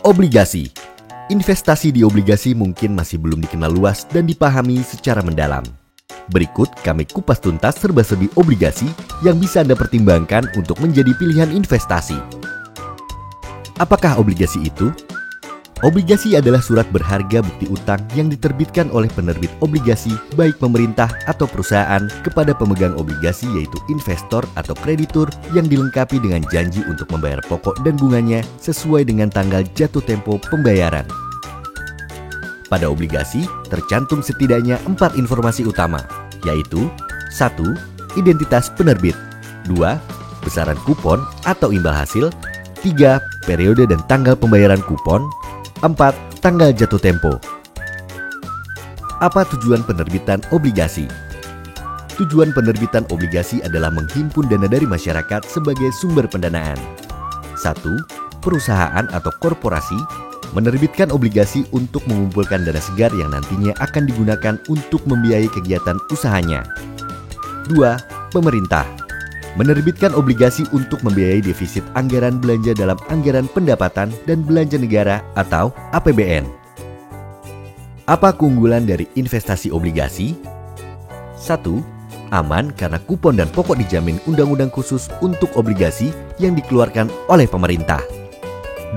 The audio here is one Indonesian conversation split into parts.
Obligasi. Investasi di obligasi mungkin masih belum dikenal luas dan dipahami secara mendalam. Berikut kami kupas tuntas serba-serbi obligasi yang bisa Anda pertimbangkan untuk menjadi pilihan investasi. Apakah obligasi itu? Obligasi adalah surat berharga bukti utang yang diterbitkan oleh penerbit obligasi baik pemerintah atau perusahaan kepada pemegang obligasi yaitu investor atau kreditur yang dilengkapi dengan janji untuk membayar pokok dan bunganya sesuai dengan tanggal jatuh tempo pembayaran. Pada obligasi tercantum setidaknya 4 informasi utama, yaitu 1. Identitas penerbit, 2. Besaran kupon atau imbal hasil, 3. Periode dan tanggal pembayaran kupon, 4. Tanggal jatuh tempo. Apa tujuan penerbitan obligasi? Tujuan penerbitan obligasi adalah menghimpun dana dari masyarakat sebagai sumber pendanaan. 1. Perusahaan atau korporasi menerbitkan obligasi untuk mengumpulkan dana segar yang nantinya akan digunakan untuk membiayai kegiatan usahanya. 2. Pemerintah menerbitkan obligasi untuk membiayai defisit anggaran belanja dalam anggaran pendapatan dan belanja negara atau APBN. Apa keunggulan dari investasi obligasi? 1. Aman karena kupon dan pokok dijamin undang-undang khusus untuk obligasi yang dikeluarkan oleh pemerintah.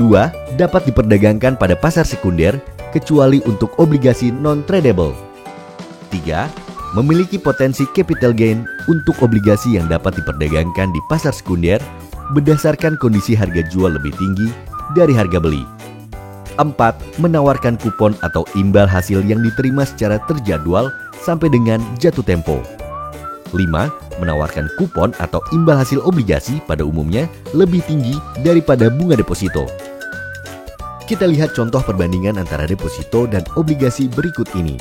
2. Dapat diperdagangkan pada pasar sekunder kecuali untuk obligasi non-tradable. 3. Memiliki potensi capital gain untuk obligasi yang dapat diperdagangkan di pasar sekunder berdasarkan kondisi harga jual lebih tinggi dari harga beli. 4. Menawarkan kupon atau imbal hasil yang diterima secara terjadwal sampai dengan jatuh tempo. 5. Menawarkan kupon atau imbal hasil obligasi pada umumnya lebih tinggi daripada bunga deposito. Kita lihat contoh perbandingan antara deposito dan obligasi berikut ini.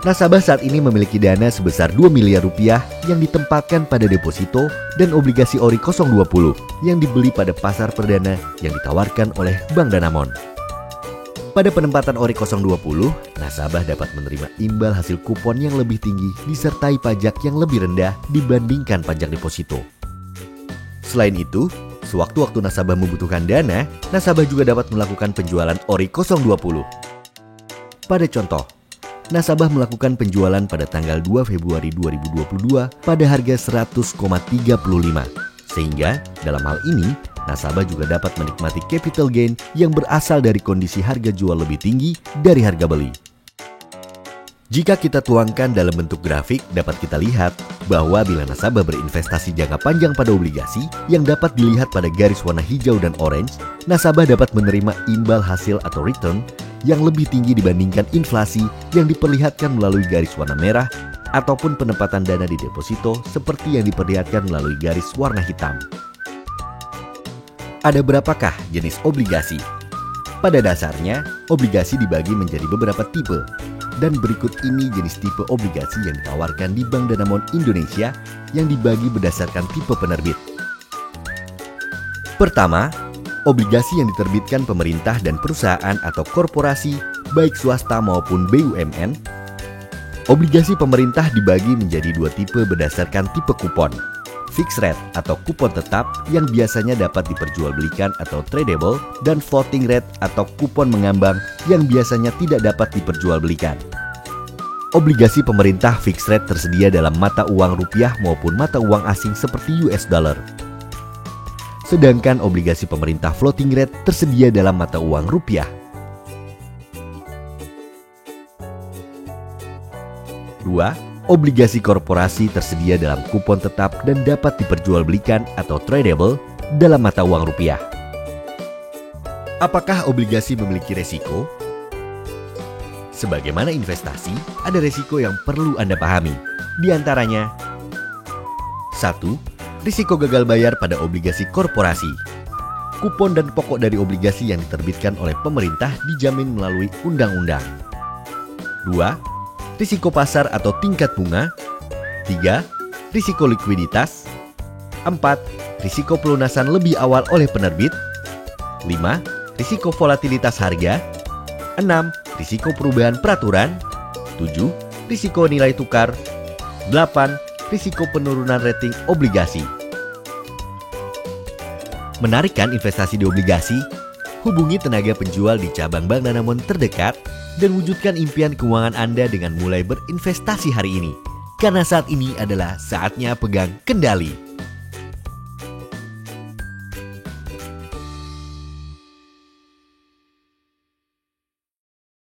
Nasabah saat ini memiliki dana sebesar 2 miliar rupiah yang ditempatkan pada deposito dan obligasi ORI 020 yang dibeli pada pasar perdana yang ditawarkan oleh Bank Danamon. Pada penempatan ORI 020, nasabah dapat menerima imbal hasil kupon yang lebih tinggi disertai pajak yang lebih rendah dibandingkan pajak deposito. Selain itu, sewaktu-waktu nasabah membutuhkan dana, nasabah juga dapat melakukan penjualan ORI 020. Pada contoh, nasabah melakukan penjualan pada tanggal 2 Februari 2022 pada harga 100,35. Sehingga dalam hal ini, nasabah juga dapat menikmati capital gain yang berasal dari kondisi harga jual lebih tinggi dari harga beli. Jika kita tuangkan dalam bentuk grafik, dapat kita lihat bahwa bila nasabah berinvestasi jangka panjang pada obligasi yang dapat dilihat pada garis warna hijau dan orange, nasabah dapat menerima imbal hasil atau return yang lebih tinggi dibandingkan inflasi yang diperlihatkan melalui garis warna merah ataupun penempatan dana di deposito seperti yang diperlihatkan melalui garis warna hitam. Ada berapakah jenis obligasi? Pada dasarnya, obligasi dibagi menjadi beberapa tipe, dan berikut ini jenis tipe obligasi yang ditawarkan di Bank Danamon Indonesia yang dibagi berdasarkan tipe penerbit. Pertama, obligasi yang diterbitkan pemerintah dan perusahaan atau korporasi, baik swasta maupun BUMN. Obligasi pemerintah dibagi menjadi 2 tipe berdasarkan tipe kupon. Fixed rate atau kupon tetap yang biasanya dapat diperjualbelikan atau tradable, dan floating rate atau kupon mengambang yang biasanya tidak dapat diperjualbelikan. Obligasi pemerintah fixed rate tersedia dalam mata uang rupiah maupun mata uang asing seperti US dollar. Sedangkan obligasi pemerintah floating rate tersedia dalam mata uang rupiah. 2. Obligasi korporasi tersedia dalam kupon tetap dan dapat diperjualbelikan atau tradable dalam mata uang rupiah. Apakah obligasi memiliki resiko? Sebagaimana investasi, ada resiko yang perlu Anda pahami. Di antaranya, 1. Risiko gagal bayar pada obligasi korporasi. Kupon dan pokok dari obligasi yang diterbitkan oleh pemerintah dijamin melalui undang-undang. 2. Risiko pasar atau tingkat bunga. 3. Risiko likuiditas. 4. Risiko pelunasan lebih awal oleh penerbit. 5. Risiko volatilitas harga. 6. Risiko perubahan peraturan. 7. Risiko nilai tukar. 8. Risiko penurunan rating obligasi. Menarik kan investasi di obligasi? Hubungi tenaga penjual di cabang Bank Danamon terdekat dan wujudkan impian keuangan Anda dengan mulai berinvestasi hari ini. Karena saat ini adalah saatnya pegang kendali.